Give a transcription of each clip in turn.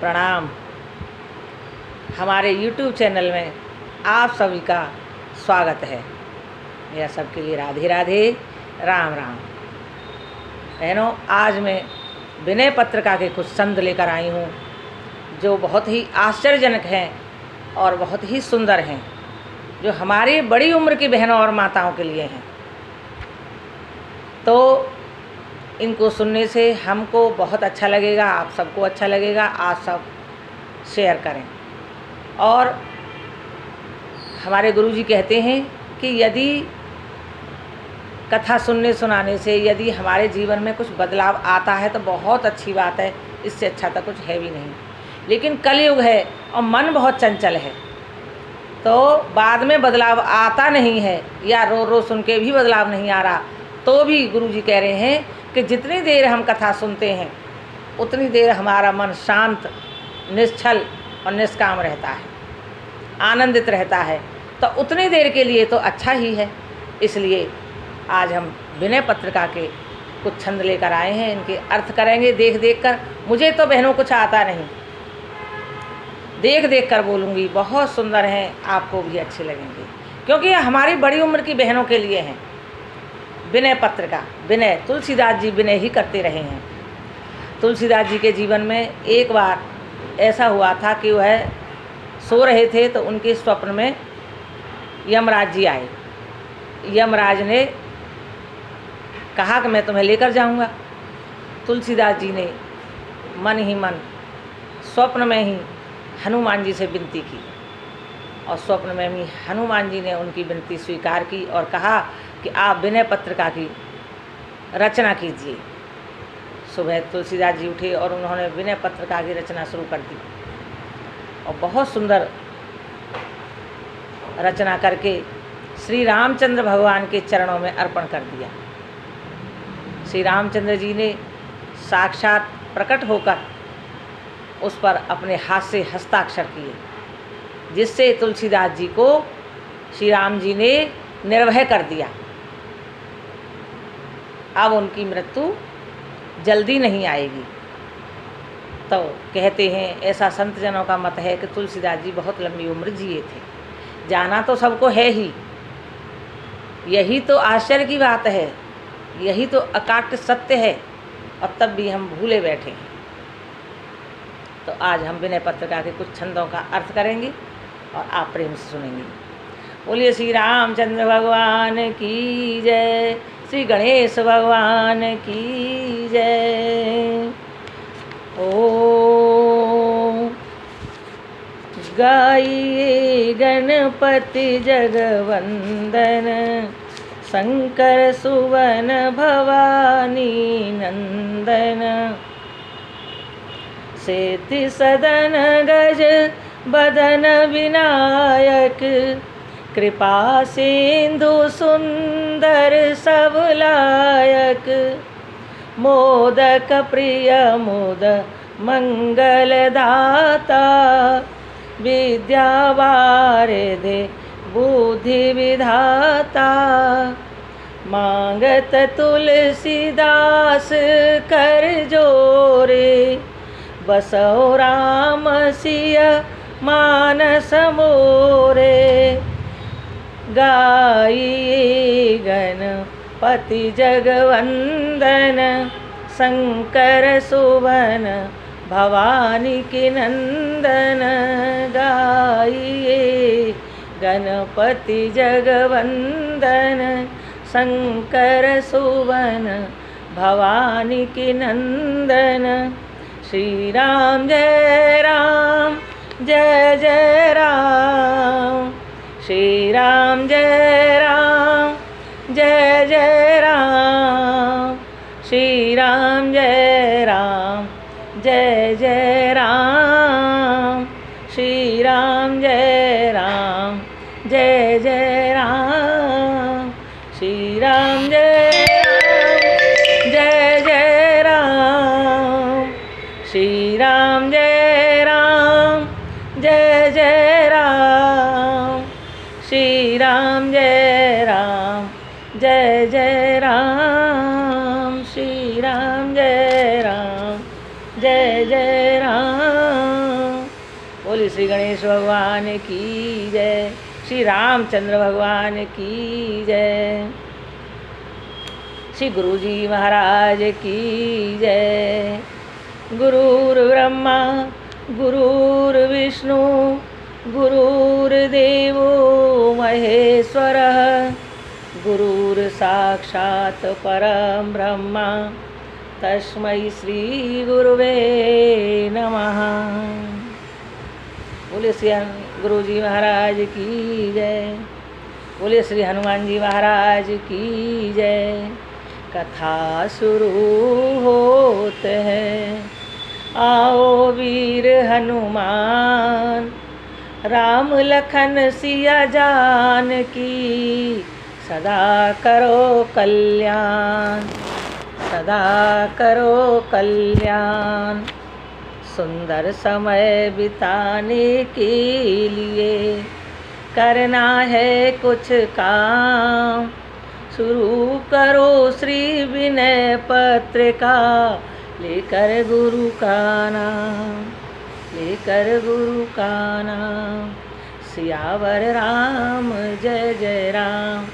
प्रणाम। हमारे YouTube channel में आप सभी का स्वागत है। मेरा सबके लिए राधे राधे, राम राम। बहनों, आज मैं विनय पत्रिका के कुछ छंद लेकर आई हूँ जो बहुत ही आश्चर्यजनक हैं और बहुत ही सुंदर हैं, जो हमारी बड़ी उम्र की बहनों और माताओं के लिए हैं। तो इनको सुनने से हमको बहुत अच्छा लगेगा, आप सबको अच्छा लगेगा। आप सब शेयर करें। और हमारे गुरुजी कहते हैं कि यदि कथा सुनने सुनाने से यदि हमारे जीवन में कुछ बदलाव आता है तो बहुत अच्छी बात है, इससे अच्छा तो कुछ है भी नहीं। लेकिन कलयुग है और मन बहुत चंचल है, तो बाद में बदलाव आता नहीं है या रो रो सुन के भी बदलाव नहीं आ रहा, तो भी गुरुजी कह रहे हैं कि जितनी देर हम कथा सुनते हैं उतनी देर हमारा मन शांत, निश्चल और निष्काम रहता है, आनंदित रहता है। तो उतनी देर के लिए तो अच्छा ही है। इसलिए आज हम विनय पत्रिका के कुछ छंद लेकर आए हैं, इनके अर्थ करेंगे देख देख कर। मुझे तो बहनों कुछ आता नहीं, देख देख कर बोलूँगी। बहुत सुंदर हैं, आपको भी अच्छे लगेंगे, क्योंकि ये हमारी बड़ी उम्र की बहनों के लिए हैं। विनय पत्रिका, विनय तुलसीदास जी विनय ही करते रहे हैं। तुलसीदास जी के जीवन में एक बार ऐसा हुआ था कि वह सो रहे थे तो उनके स्वप्न में यमराज जी आए। यमराज ने कहा कि मैं तुम्हें लेकर जाऊंगा। तुलसीदास जी ने मन ही मन स्वप्न में ही हनुमान जी से विनती की, और स्वप्न में भी हनुमान जी ने उनकी विनती स्वीकार की और कहा कि आप विनय पत्रिका की रचना कीजिए। सुबह तुलसीदास जी उठे और उन्होंने विनय पत्रिका की रचना शुरू कर दी, और बहुत सुंदर रचना करके श्री रामचंद्र भगवान के चरणों में अर्पण कर दिया। श्री रामचंद्र जी ने साक्षात प्रकट होकर उस पर अपने हाथ से हस्ताक्षर किए, जिससे तुलसीदास जी को श्री राम जी ने निर्भय कर दिया। अब उनकी मृत्यु जल्दी नहीं आएगी। तो कहते हैं, ऐसा संत जनों का मत है कि तुलसीदास जी बहुत लंबी उम्र जिए थे। जाना तो सबको है ही, यही तो आश्चर्य की बात है, यही तो अकाट्य सत्य है, और तब भी हम भूले बैठे हैं। तो आज हम विनय पत्रिका के कुछ छंदों का अर्थ करेंगे और आप प्रेम से सुनेंगे। बोलिए श्री रामचंद्र भगवान की जय, श्री गणेश भगवान की जय। ओ गाइए गणपति जगवंदन, शंकर सुवन भवानी नंदन। सेति सदन गज बदन विनायक, कृपा सिंधु सुंदर सब लायक। मोदक प्रिय मुद मंगल दाता, विद्या वारिधि बुद्धि विधाता। मांगत तुलसीदास कर जोरे, बसो राम सिय मानस मोरे। गाइए गणपति जगवंदन, शंकर सुवन भवानी के नंदन। गाइए गणपति जगवंदन, शंकर सुवन भवानी के नंदन। श्री राम जय राम, जय जय राम। श्री राम जय राम, जय जय राम। श्री राम जय राम, जय जय राम। श्री राम जय राम, जय जय राम। श्री राम जय राम, जय जय राम। श्री राम जय राम, जय जय राम। श्री राम जय राम, जय जय राम। श्री राम जय राम, जय जय राम। श्री गणेश भगवान की जय, श्री रामचंद्र भगवान की जय, श्री गुरु जी महाराज की जय। गुरुर्ब्रह्मा गुरुर्विष्णु गुरुर्देवो महेश्वरः, गुरुर्साक्षात् परं ब्रह्म, तस्मै श्री गुरुवे नमः। बोले श्री गुरु जी महाराज की जय, बोले श्री हनुमान जी महाराज की जय। कथा शुरू होते हैं, आओ वीर हनुमान, राम लखन सिया जान की, सदा करो कल्याण, सदा करो कल्याण। सुंदर समय बिताने के लिए करना है कुछ काम, शुरू करो श्री विनय पत्रिका, लेकर गुरु का नाम, लेकर गुरु का नाम। सियावर राम जय जय राम,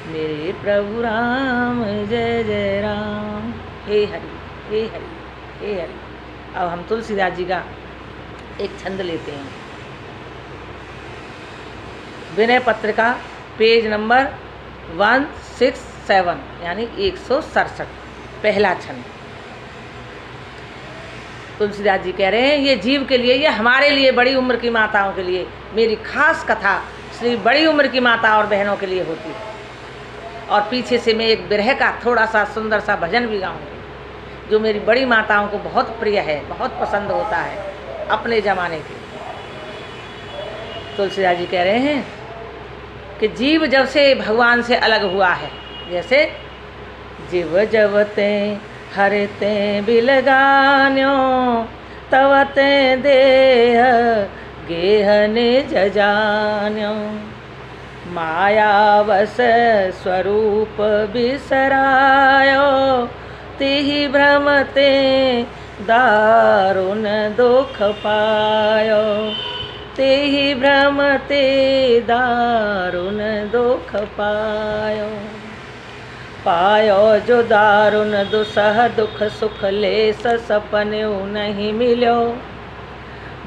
मेरे प्रभु राम जय जय राम। हे हरि हे हरि हे हरि। अब हम तुलसीदास जी का एक छंद लेते हैं। विनय पत्रिका पेज नंबर 167 यानी 167, पहला छंद। तुलसीदास जी कह रहे हैं ये जीव के लिए, ये हमारे लिए, बड़ी उम्र की माताओं के लिए मेरी खास कथा श्री बड़ी उम्र की माता और बहनों के लिए होती है। और पीछे से मैं एक बिरह का थोड़ा सा सुंदर सा भजन भी गाऊंगी जो मेरी बड़ी माताओं को बहुत प्रिय है, बहुत पसंद होता है अपने ज़माने के। तुलसीदास जी कह रहे हैं कि जीव जब से भगवान से अलग हुआ है, जैसे जीव जबते हरते बिलगान्यो, तवते देह गेहने जजान्यो, मायावश स्वरूप बिसरायो, तिहि भ्रमते दारुण दुख पायो, तिहि भ्रमते दारुण दुख पायो। पायो जो दारुण दुसह दुख सुख लेस सपने नहीं मिलो,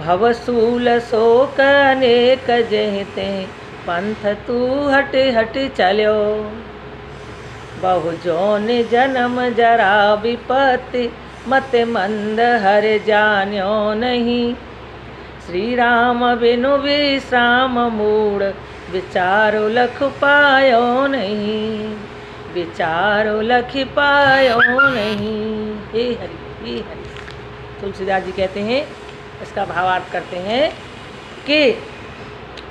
भवसूल शोक अनेक जहिते पंथ तू हट हट चलो। बहु जोन जन्म जरा विपत्ति, मत मंद हर जान्यो नहीं, श्री राम बिनु विश्राम मूढ़, विचारो लख पायो नहीं, विचारो लख पायो नहीं। हे हरि हे हरि। तुलसीदास जी कहते हैं, इसका भावार्थ करते हैं कि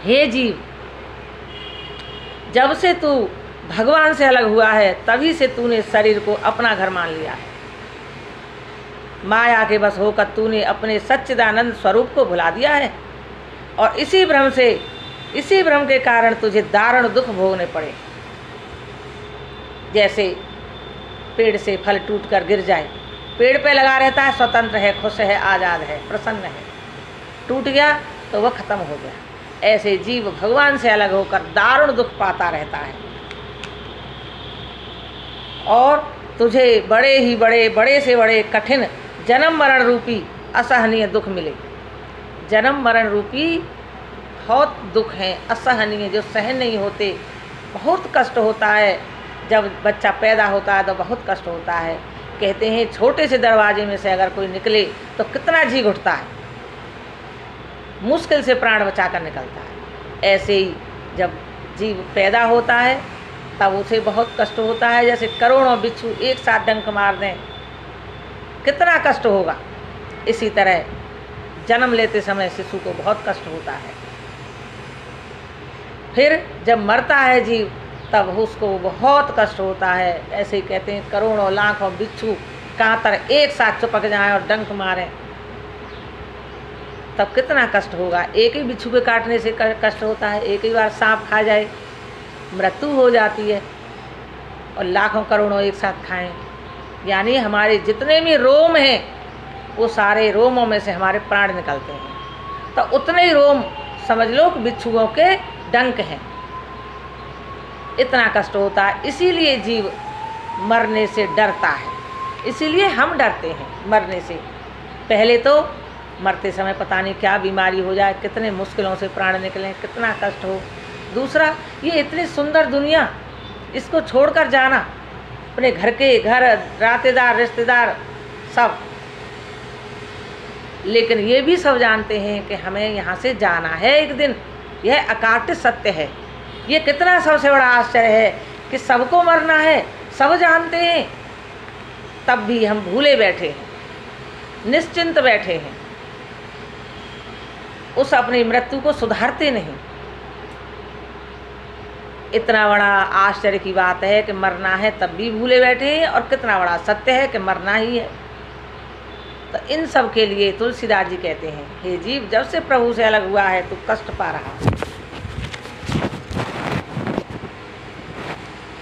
हे जीव, जब से तू भगवान से अलग हुआ है तभी से तूने शरीर को अपना घर मान लिया है। माया के बस होकर तूने अपने सच्चिदानंद स्वरूप को भुला दिया है और इसी भ्रम के कारण तुझे दारुण दुख भोगने पड़े। जैसे पेड़ से फल टूटकर गिर जाए, पेड़ पे लगा रहता है, स्वतंत्र है, खुश है, आज़ाद है, प्रसन्न है, टूट गया तो वह खत्म हो गया। ऐसे जीव भगवान से अलग होकर दारुण दुख पाता रहता है और तुझे बड़े से बड़े कठिन जन्म मरण रूपी असहनीय दुख मिले। जन्म मरण रूपी बहुत दुख हैं, असहनीय, जो सहन नहीं होते। बहुत कष्ट होता है जब बच्चा पैदा होता है तो बहुत कष्ट होता है। कहते हैं छोटे से दरवाजे में से अगर कोई निकले तो कितना जी घुटता है, मुश्किल से प्राण बचाकर निकलता है। ऐसे ही जब जीव पैदा होता है तब उसे बहुत कष्ट होता है। जैसे करोड़ों बिच्छू एक साथ डंक मार दें, कितना कष्ट होगा। इसी तरह जन्म लेते समय शिशु को बहुत कष्ट होता है। फिर जब मरता है जीव तब उसको बहुत कष्ट होता है। ऐसे ही कहते हैं करोड़ों लाखों बिच्छू कांतर एक साथ चिपक जाएं और डंक मारें तब कितना कष्ट होगा। एक ही बिच्छू के काटने से कष्ट होता है, एक ही बार सांप खा जाए मृत्यु हो जाती है और लाखों करोड़ों एक साथ खाएं। यानी हमारे जितने भी रोम हैं वो सारे रोमों में से हमारे प्राण निकलते हैं तो उतने ही रोम समझ लो कि बिच्छुओं के डंक हैं। इतना कष्ट होता है, इसीलिए जीव मरने से डरता है, इसीलिए हम डरते हैं मरने से। पहले तो मरते समय पता नहीं क्या बीमारी हो जाए, कितने मुश्किलों से प्राण निकलें, कितना कष्ट हो। दूसरा, ये इतनी सुंदर दुनिया, इसको छोड़कर जाना, अपने घर रातेदार रिश्तेदार सब, लेकिन ये भी सब जानते हैं कि हमें यहाँ से जाना है एक दिन। यह अकाट्य सत्य है। ये कितना सबसे बड़ा आश्चर्य है कि सबको मरना है, सब जानते हैं, तब भी हम भूले बैठे हैं, निश्चिंत बैठे हैं, उस अपनी मृत्यु को सुधारते नहीं। इतना बड़ा आश्चर्य की बात है कि मरना है तब भी भूले बैठे हैं, और कितना बड़ा सत्य है कि मरना ही है। तो इन सब के लिए तुलसीदास जी कहते हैं, हे जीव, जब से प्रभु से अलग हुआ है तू कष्ट पा रहा है।